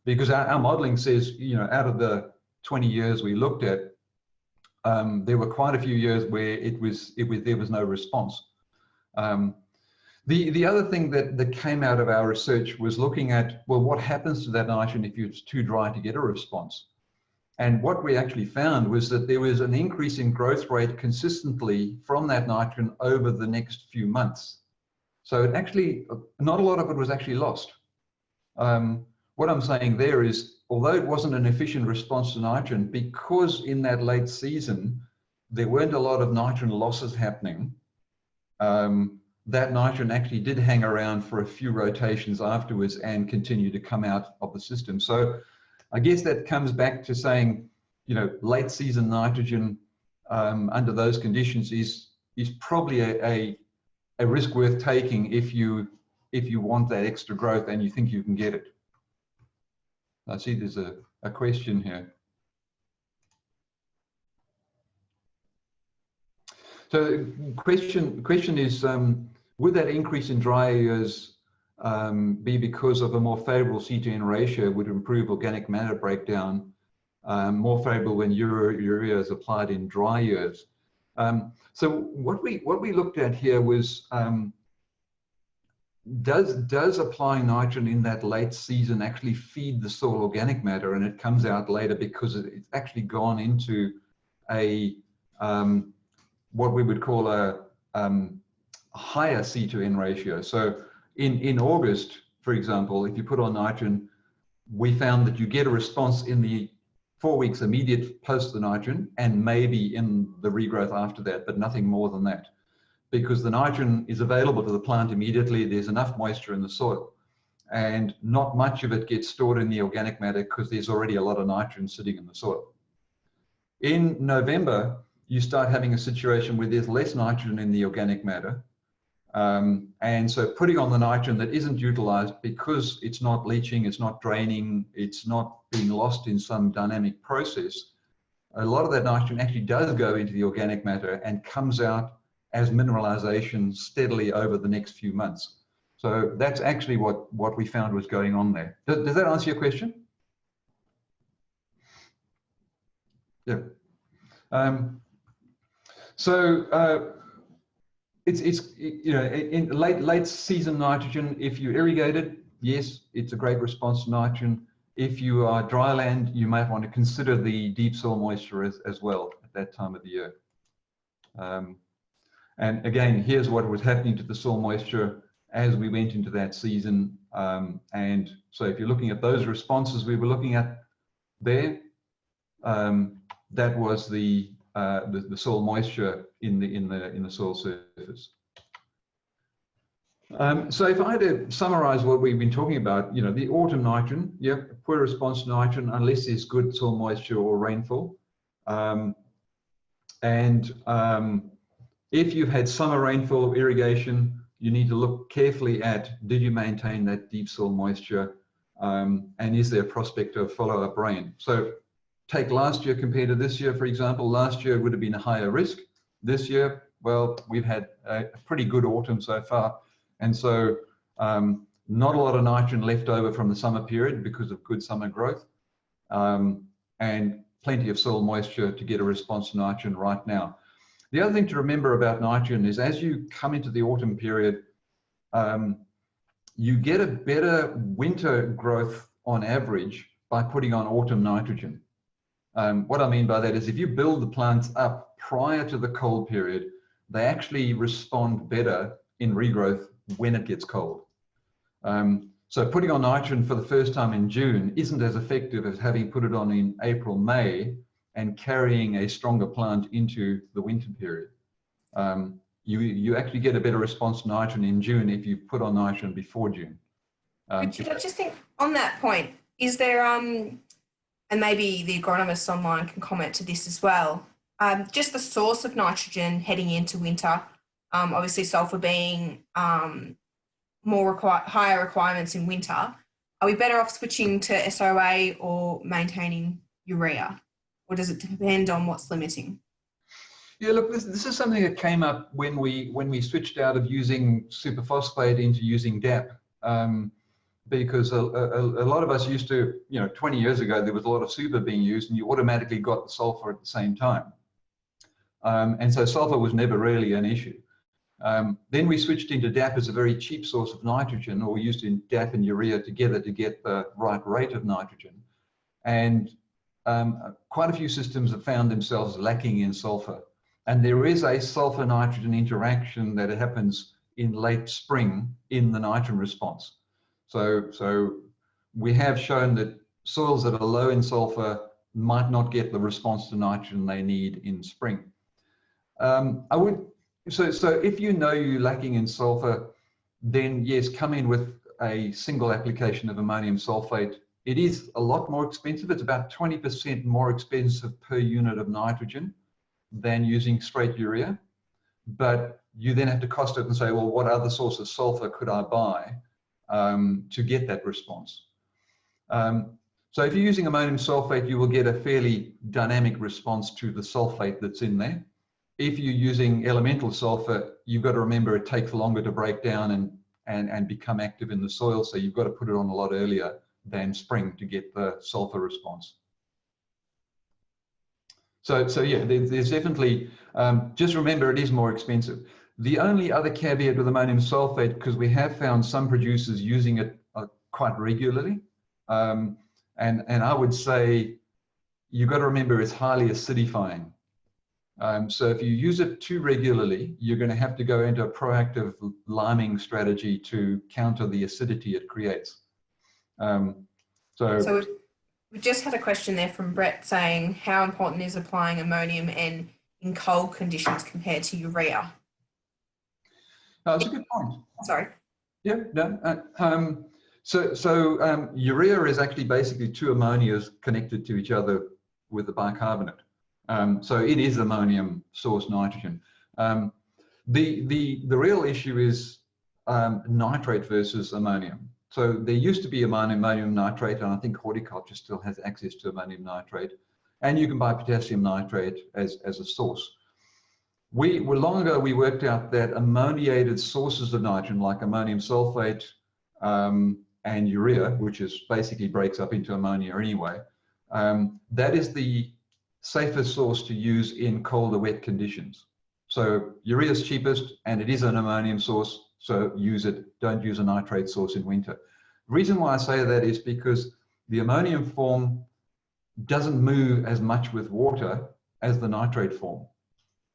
because our modeling says, you know, out of the 20 years we looked at, there were quite a few years where there was no response. The other thing that came out of our research was looking at, well, what happens to that nitrogen if it's too dry to get a response? And what we actually found was that there was an increase in growth rate consistently from that nitrogen over the next few months. So it actually, not a lot of it was actually lost. What I'm saying there is, although it wasn't an efficient response to nitrogen, because in that late season, there weren't a lot of nitrogen losses happening, that nitrogen actually did hang around for a few rotations afterwards and continue to come out of the system. So I guess that comes back to saying, you know, late season nitrogen under those conditions is probably a risk worth taking if you want that extra growth and you think you can get it. I see there's a question here. So the question is, would that increase in dry years be because of a more favorable C/N ratio, would improve organic matter breakdown, more favorable when urea is applied in dry years? So what we looked at here was, does applying nitrogen in that late season actually feed the soil organic matter? And it comes out later because it's actually gone into a what we would call a higher C/N ratio. So in August, for example, if you put on nitrogen, we found that you get a response in the 4 weeks immediate post the nitrogen and maybe in the regrowth after that, but nothing more than that. Because the nitrogen is available to the plant immediately, there's enough moisture in the soil. And not much of it gets stored in the organic matter because there's already a lot of nitrogen sitting in the soil. In November, you start having a situation where there's less nitrogen in the organic matter. And so putting on the nitrogen that isn't utilized because it's not leaching, it's not draining, it's not being lost in some dynamic process, a lot of that nitrogen actually does go into the organic matter and comes out as mineralization steadily over the next few months. So that's actually what we found was going on there. Does that answer your question? Yeah. It's you know, in late season nitrogen, if you irrigate it, yes, it's a great response to nitrogen. If you are dry land, you might want to consider the deep soil moisture as well at that time of the year. And again, here's what was happening to the soil moisture as we went into that season. And so if you're looking at those responses we were looking at there, that was the soil moisture in the soil surface. So if I had to summarize what we've been talking about, you know, the autumn nitrogen, yep, poor response to nitrogen unless there's good soil moisture or rainfall. If you've had summer rainfall or irrigation, you need to look carefully at, did you maintain that deep soil moisture? And is there a prospect of follow-up rain? So take last year compared to this year, for example. Last year would have been a higher risk. This year, well, we've had a pretty good autumn so far. And so not a lot of nitrogen left over from the summer period because of good summer growth. And plenty of soil moisture to get a response to nitrogen right now. The other thing to remember about nitrogen is as you come into the autumn period, you get a better winter growth on average by putting on autumn nitrogen. What I mean by that is if you build the plants up prior to the cold period, they actually respond better in regrowth when it gets cold. So putting on nitrogen for the first time in June isn't as effective as having put it on in April, May, and carrying a stronger plant into the winter period. You actually get a better response to nitrogen in June if you put on nitrogen before June. Richard, I just think on that point, is there, and maybe the agronomists online can comment to this as well, just the source of nitrogen heading into winter, obviously sulphur being higher requirements in winter, are we better off switching to SOA or maintaining urea? Or does it depend on what's limiting? Yeah, look, this is something that came up when we switched out of using superphosphate into using DAP. Because a lot of us used to, 20 years ago, there was a lot of super being used and you automatically got the sulfur at the same time. And so sulfur was never really an issue. Then we switched into DAP as a very cheap source of nitrogen, or we used in DAP and urea together to get the right rate of nitrogen. And quite a few systems have found themselves lacking in sulfur. And there is a sulfur-nitrogen interaction that happens in late spring in the nitrogen response. So we have shown that soils that are low in sulfur might not get the response to nitrogen they need in spring. So if you know you're lacking in sulfur, then yes, come in with a single application of ammonium sulfate. It is a lot more expensive. It's about 20% more expensive per unit of nitrogen than using straight urea. But you then have to cost it and say, well, what other source of sulfur could I buy to get that response? So if you're using ammonium sulfate, you will get a fairly dynamic response to the sulfate that's in there. If you're using elemental sulfur, you've got to remember it takes longer to break down and become active in the soil. So you've got to put it on a lot earlier than spring to get the sulfur response. So yeah, there's definitely, just remember it is more expensive. The only other caveat with ammonium sulfate, because we have found some producers using it quite regularly, and I would say you've got to remember it's highly acidifying. So if you use it too regularly, you're going to have to go into a proactive liming strategy to counter the acidity it creates. So we just had a question there from Brett saying, how important is applying ammonium N in cold conditions compared to urea? That's a good point. Sorry. Yeah, no. Urea is actually basically two ammonias connected to each other with a bicarbonate. So it is ammonium source nitrogen. The real issue is nitrate versus ammonium. So there used to be ammonium nitrate, and I think horticulture still has access to ammonium nitrate, and you can buy potassium nitrate as a source. Long ago we worked out that ammoniated sources of nitrogen, like ammonium sulfate and urea, which is basically breaks up into ammonia anyway, that is the safest source to use in colder, wet conditions. So urea is cheapest, and it is an ammonium source, so use it. Don't use a nitrate source in winter. The reason why I say that is because the ammonium form doesn't move as much with water as the nitrate form.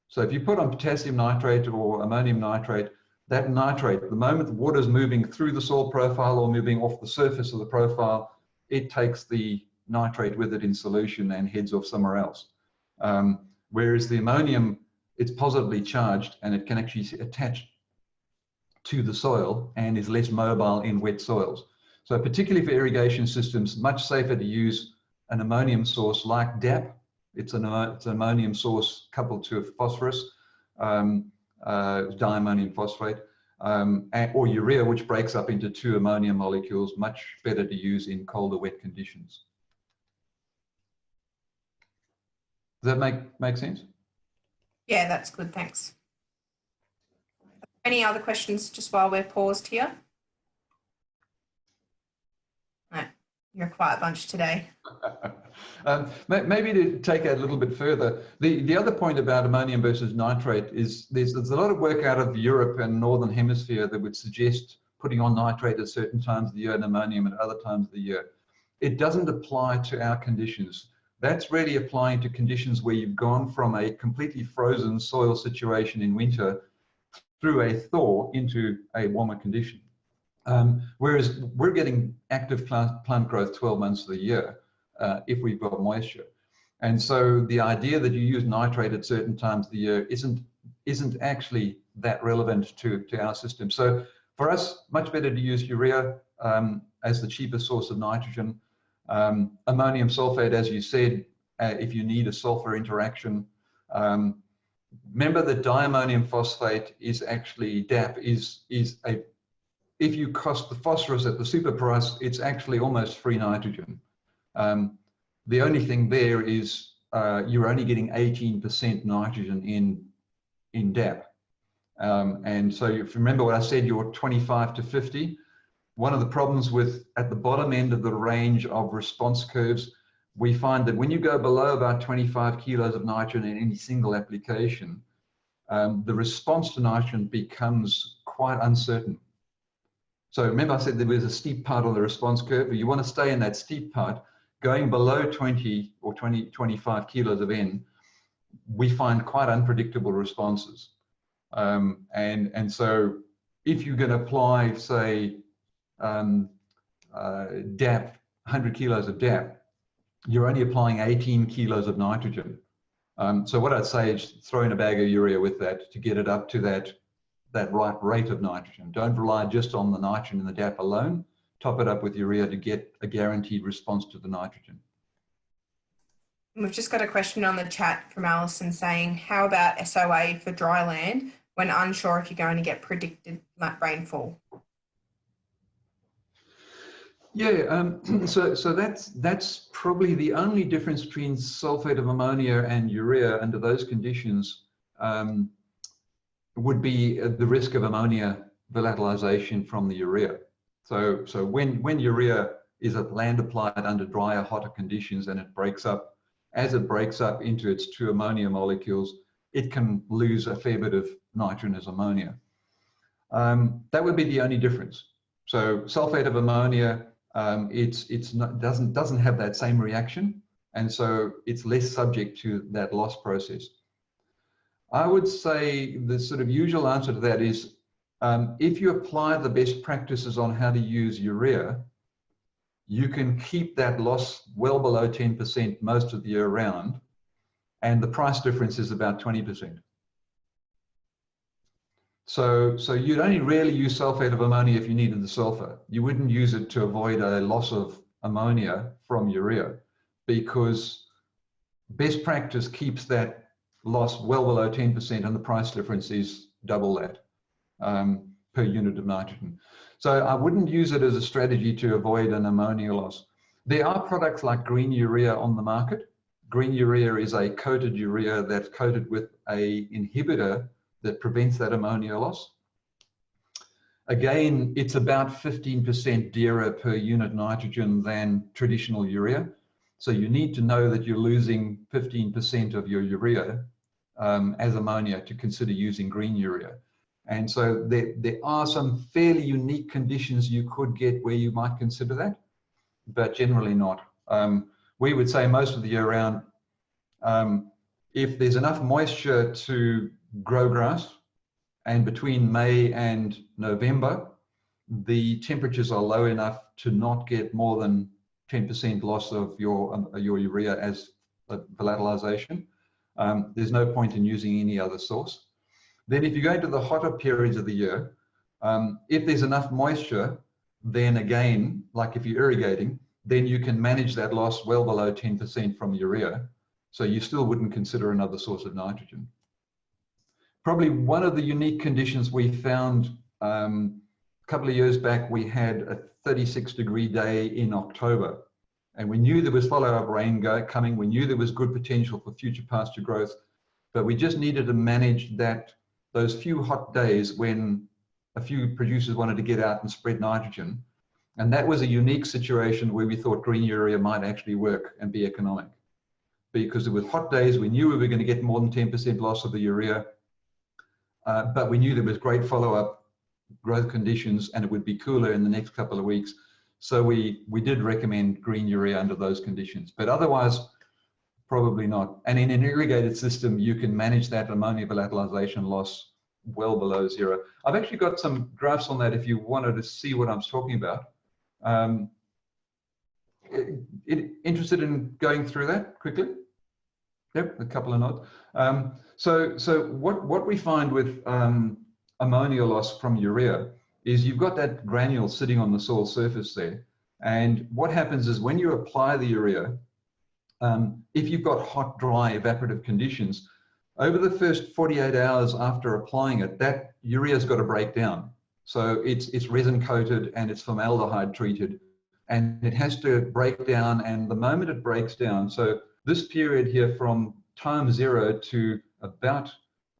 So if you put on potassium nitrate or ammonium nitrate, that nitrate, the moment the water is moving through the soil profile or moving off the surface of the profile, it takes the nitrate with it in solution and heads off somewhere else. Whereas the ammonium, it's positively charged and it can actually attach to the soil and is less mobile in wet soils. So particularly for irrigation systems, much safer to use an ammonium source like DAP. It's an ammonium source coupled to a phosphorus, diammonium phosphate, or urea, which breaks up into two ammonia molecules, much better to use in colder, wet conditions. Does that make sense? Yeah, that's good, thanks. Any other questions just while we're paused here? No, you're a quiet bunch today. Maybe to take it a little bit further, the other point about ammonium versus nitrate is there's a lot of work out of Europe and Northern Hemisphere that would suggest putting on nitrate at certain times of the year and ammonium at other times of the year. It doesn't apply to our conditions. That's really applying to conditions where you've gone from a completely frozen soil situation in winter through a thaw into a warmer condition. Whereas we're getting active plant growth 12 months of the year if we've got moisture. And so the idea that you use nitrate at certain times of the year isn't actually that relevant to our system. So for us, much better to use urea as the cheapest source of nitrogen. Ammonium sulfate, as you said, if you need a sulfur interaction. Remember that diammonium phosphate is actually, DAP, if you cost the phosphorus at the super price, it's actually almost free nitrogen. The only thing there is you're only getting 18% nitrogen in DAP. And so if you remember what I said, you're 25 to 50. One of the problems with at the bottom end of the range of response curves, we find that when you go below about 25 kilos of nitrogen in any single application, the response to nitrogen becomes quite uncertain. So remember I said there was a steep part on the response curve, but you want to stay in that steep part. Going below 20 or 25 kilos of N, we find quite unpredictable responses. And so if you're going to apply, say, DAP, 100 kilos of DAP, you're only applying 18 kilos of nitrogen. So what I'd say is throw in a bag of urea with that to get it up to that right rate of nitrogen. Don't rely just on the nitrogen in the DAP alone. Top it up with urea to get a guaranteed response to the nitrogen. We've just got a question on the chat from Alison saying, how about SOA for dry land when unsure if you're going to get predicted rainfall? Yeah, so that's probably the only difference between sulfate of ammonia and urea under those conditions would be the risk of ammonia volatilization from the urea. So when urea is at land applied under drier, hotter conditions and it breaks up, as it breaks up into its two ammonia molecules, it can lose a fair bit of nitrogen as ammonia. That would be the only difference. So sulfate of ammonia, doesn't have that same reaction, and so it's less subject to that loss process. I would say the sort of usual answer to that is if you apply the best practices on how to use urea, you can keep that loss well below 10% most of the year round, and the price difference is about 20%. So you'd only really use sulfate of ammonia if you needed the sulfur. You wouldn't use it to avoid a loss of ammonia from urea, because best practice keeps that loss well below 10% and the price difference is double that per unit of nitrogen. So I wouldn't use it as a strategy to avoid an ammonia loss. There are products like green urea on the market. Green urea is a coated urea that's coated with an inhibitor that prevents that ammonia loss. Again, it's about 15% dearer per unit nitrogen than traditional urea. So you need to know that you're losing 15% of your urea as ammonia to consider using green urea. And so there are some fairly unique conditions you could get where you might consider that, but generally not. We would say most of the year round, if there's enough moisture to grow grass, and between May and November, the temperatures are low enough to not get more than 10% loss of your urea as volatilization. There's no point in using any other source. Then if you go into the hotter periods of the year, if there's enough moisture, then again, like if you're irrigating, then you can manage that loss well below 10% from urea. So you still wouldn't consider another source of nitrogen. Probably one of the unique conditions we found a couple of years back, we had a 36-degree day in October, and we knew there was follow-up rain coming. We knew there was good potential for future pasture growth, but we just needed to manage those few hot days when a few producers wanted to get out and spread nitrogen. And that was a unique situation where we thought green urea might actually work and be economic. Because with hot days, we knew we were going to get more than 10% loss of the urea, but we knew there was great follow-up growth conditions and it would be cooler in the next couple of weeks. So we did recommend green urea under those conditions, but otherwise, probably not. And in an irrigated system, you can manage that ammonia volatilization loss well below zero. I've actually got some graphs on that if you wanted to see what I'm talking about. Interested in going through that quickly? Yep, a couple of nods. So what we find with ammonia loss from urea is you've got that granule sitting on the soil surface there. And what happens is when you apply the urea, if you've got hot, dry, evaporative conditions, over the first 48 hours after applying it, that urea's got to break down. So it's resin coated and it's formaldehyde treated, and it has to break down. And the moment it breaks down, so this period here from time 0 to about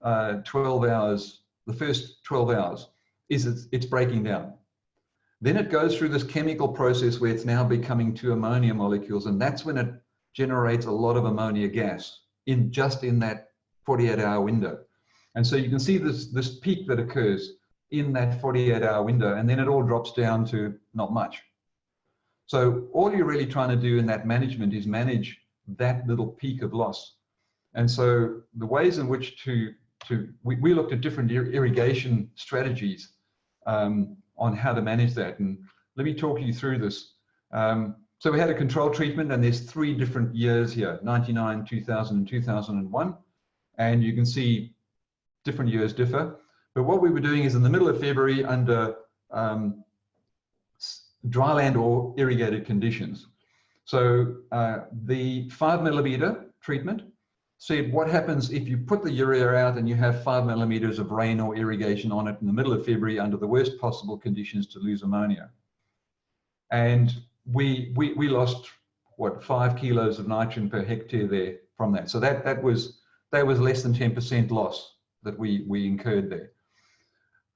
12 hours, the first 12 hours, it's breaking down. Then it goes through this chemical process where it's now becoming 2 ammonia molecules, and that's when it generates a lot of ammonia gas just in that 48-hour window. And so you can see this peak that occurs in that 48-hour window, and then it all drops down to not much. So all you're really trying to do in that management is manage that little peak of loss. And so the ways in which we looked at different irrigation strategies on how to manage that. And let me talk you through this. So we had a control treatment, and there's 3 different years here, 99, 2000, and 2001. And you can see different years differ. But what we were doing is in the middle of February under dryland or irrigated conditions. So the 5 millimeter treatment said what happens if you put the urea out and you have 5 millimeters of rain or irrigation on it in the middle of February under the worst possible conditions to lose ammonia. And we lost, what, 5 kilos of nitrogen per hectare there from that. So that was less than 10% loss that we incurred there.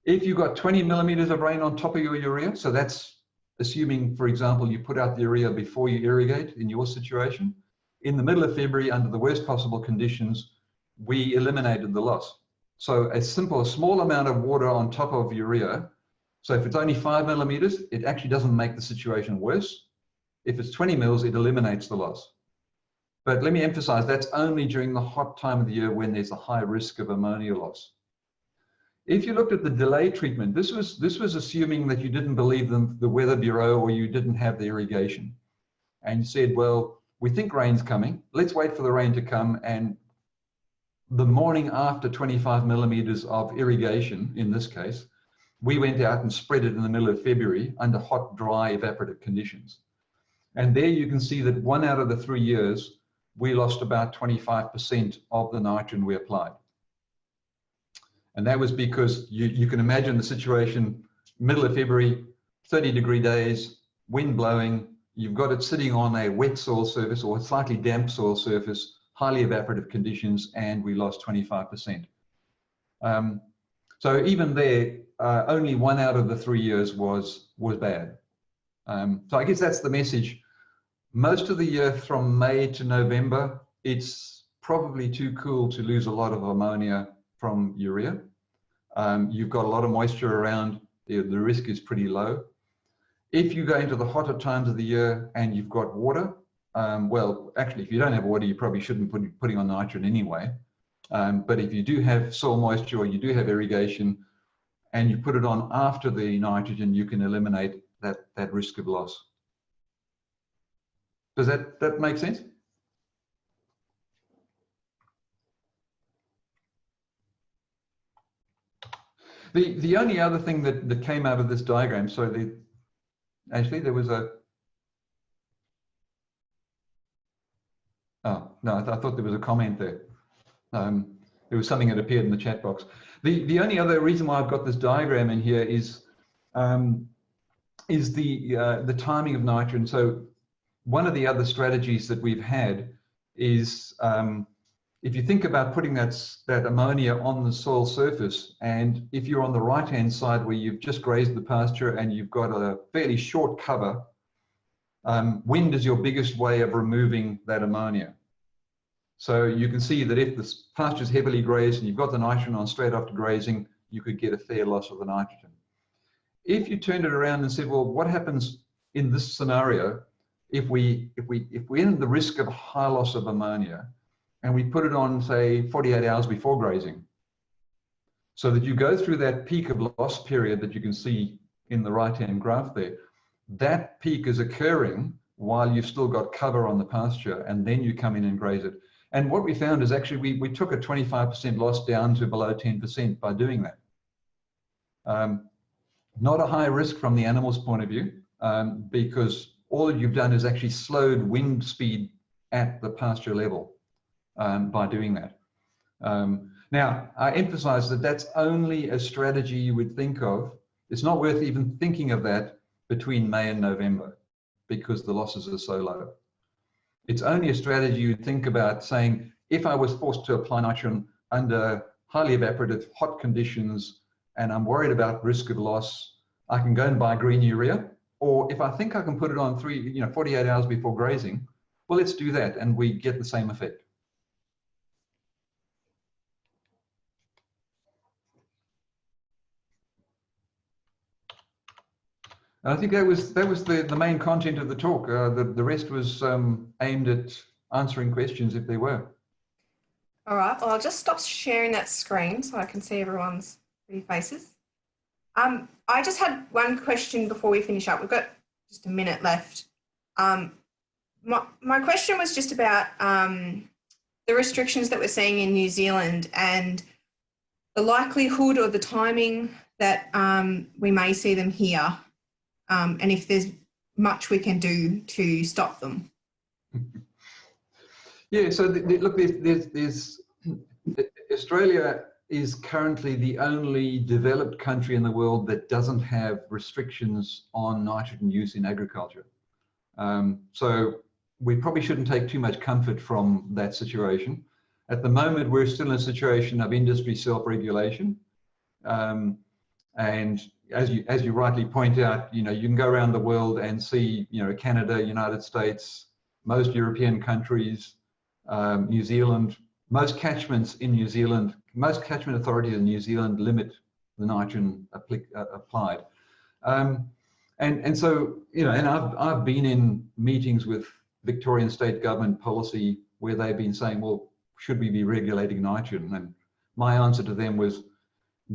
If you got 20 millimeters of rain on top of your urea, so that's assuming, for example, you put out the urea before you irrigate in your situation, in the middle of February under the worst possible conditions, we eliminated the loss. So a small amount of water on top of urea. So if it's only 5 millimeters, it actually doesn't make the situation worse. If it's 20 mils, it eliminates the loss. But let me emphasize, that's only during the hot time of the year when there's a high risk of ammonia loss. If you looked at the delay treatment, this was assuming that you didn't believe the Weather Bureau or you didn't have the irrigation. And you said, well, we think rain's coming. Let's wait for the rain to come. And the morning after 25 millimeters of irrigation, in this case, we went out and spread it in the middle of February under hot, dry, evaporative conditions. And there you can see that 1 out of the 3 years, we lost about 25% of the nitrogen we applied. And that was because you can imagine the situation, middle of February, 30-degree days, wind blowing, you've got it sitting on a wet soil surface or a slightly damp soil surface, highly evaporative conditions, and we lost 25%. So even there, only 1 out of the 3 years was bad. So I guess that's the message. Most of the year from May to November, it's probably too cool to lose a lot of ammonia from urea. You've got a lot of moisture around, the risk is pretty low. If you go into the hotter times of the year and you've got water, well, actually, if you don't have water, you probably shouldn't be putting on nitrogen anyway. But if you do have soil moisture or you do have irrigation and you put it on after the nitrogen, you can eliminate that risk of loss. Does that make sense? The only other thing that came out of this diagram, so actually there was a, oh, no, I thought there was a comment there. There was something that appeared in the chat box. The only other reason why I've got this diagram in here is the timing of nitrogen. So one of the other strategies that we've had is if you think about putting that ammonia on the soil surface, and if you're on the right-hand side where you've just grazed the pasture and you've got a fairly short cover, wind is your biggest way of removing that ammonia. So you can see that if the pasture is heavily grazed and you've got the nitrogen on straight after grazing, you could get a fair loss of the nitrogen. If you turned it around and said, well, what happens in this scenario if we end the risk of a high loss of ammonia and we put it on, say, 48 hours before grazing? so that you go through that peak of loss period that you can see in the right-hand graph there. That peak is occurring while you've still got cover on the pasture, and then you come in and graze it. And what we found is actually we took a 25% loss down to below 10% by doing that. Not a high risk from the animal's point of view, because all that you've done is actually slowed wind speed at the pasture level by doing that. Now, I emphasize that that's only a strategy you would think of. It's not worth even thinking of that between May and November because the losses are so low. It's only a strategy you think about saying, if I was forced to apply nitrogen under highly evaporative, hot conditions, and I'm worried about risk of loss, I can go and buy green urea. Or if I think I can put it on 48 hours before grazing, well, let's do that, and we get the same effect. And I think that was the main content of the talk. The rest was aimed at answering questions if there were. All right, well, I'll just stop sharing that screen so I can see everyone's pretty faces. I just had one question before we finish up. We've got just a minute left. My question was just about the restrictions that we're seeing in New Zealand and the likelihood or the timing that we may see them here, and if there's much we can do to stop them. Yeah, so look, Australia is currently the only developed country in the world that doesn't have restrictions on nitrogen use in agriculture. So we probably shouldn't take too much comfort from that situation. At the moment, we're still in a situation of industry self-regulation. And as you rightly point out, you can go around the world and see, Canada, United States, most European countries, New Zealand, most catchments in New Zealand, most catchment authorities in New Zealand limit the nitrogen applied. And so, and I've been in meetings with Victorian state government policy where they've been saying, well, should we be regulating nitrogen? And my answer to them was,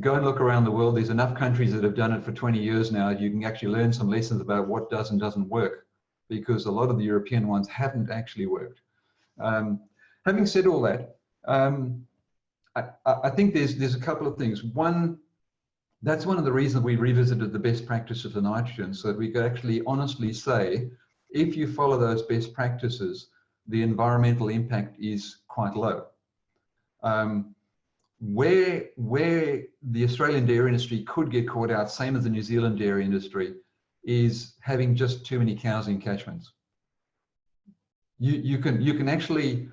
go and look around the world. There's enough countries that have done it for 20 years now. You can actually learn some lessons about what does and doesn't work, because a lot of the European ones haven't actually worked. Having said all that, I think there's a couple of things. One, that's one of the reasons we revisited the best practices for nitrogen, so that we could actually honestly say, if you follow those best practices, the environmental impact is quite low. Where the Australian dairy industry could get caught out, same as the New Zealand dairy industry, is having just too many cows in catchments. You can actually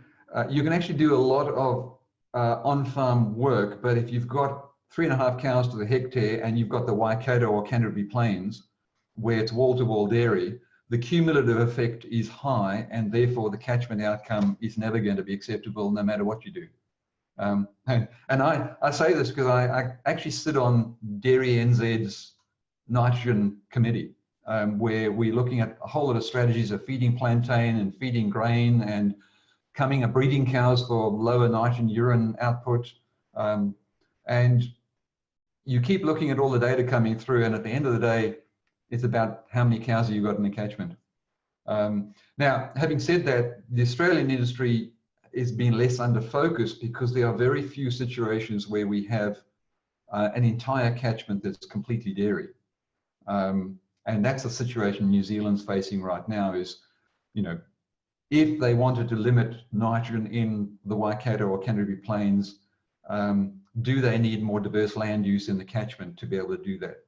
do a lot of on-farm work, but if you've got 3.5 cows to the hectare and you've got the Waikato or Canterbury Plains, where it's wall-to-wall dairy, the cumulative effect is high, and therefore the catchment outcome is never going to be acceptable no matter what you do. And I say this because I actually sit on Dairy NZ's nitrogen committee, where we're looking at a whole lot of strategies of feeding plantain and feeding grain and coming up breeding cows for lower nitrogen urine output. And you keep looking at all the data coming through, and at the end of the day, it's about how many cows have you got in the catchment. Now, having said that, the Australian industry is being less under focus because there are very few situations where we have an entire catchment that's completely dairy. And that's the situation New Zealand's facing right now is, if they wanted to limit nitrogen in the Waikato or Canterbury Plains, do they need more diverse land use in the catchment to be able to do that?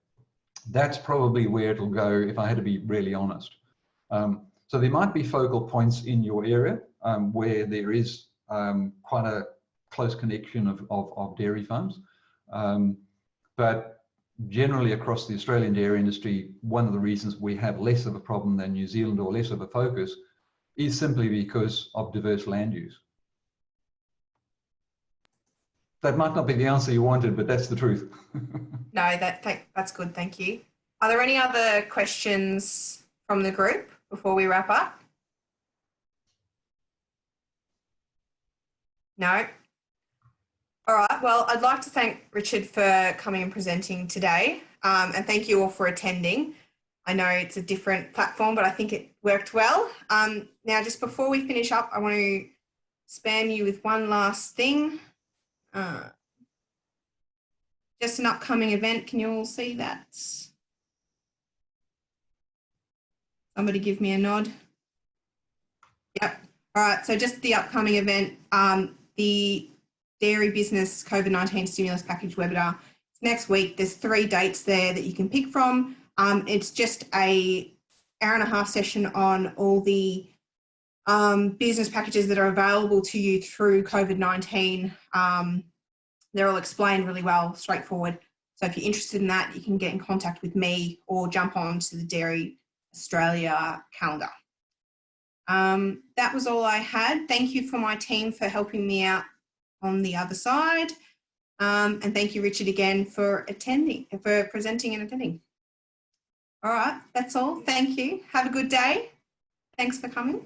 That's probably where it'll go, if I had to be really honest. So there might be focal points in your area where there is quite a close connection of dairy farms. But generally across the Australian dairy industry, one of the reasons we have less of a problem than New Zealand, or less of a focus, is simply because of diverse land use. That might not be the answer you wanted, but that's the truth. No, that's good, thank you. Are there any other questions from the group before we wrap up? No? All right, well, I'd like to thank Richard for coming and presenting today, and thank you all for attending. I know it's a different platform, but I think it worked well. Now, just before we finish up, I want to spam you with one last thing. Just an upcoming event. Can you all see that? Somebody give me a nod. Yep. All right, so just the upcoming event, the Dairy Business COVID-19 Stimulus Package webinar. Next week, there's 3 dates there that you can pick from. It's just a hour-and-a-half session on all the business packages that are available to you through COVID-19. They're all explained really well, straightforward. So if you're interested in that, you can get in contact with me or jump on to the Dairy Australia calendar. That was all I had. Thank you for my team for helping me out on the other side. And thank you, Richard, again for presenting and attending. All right, that's all. Thank you. Have a good day. Thanks for coming.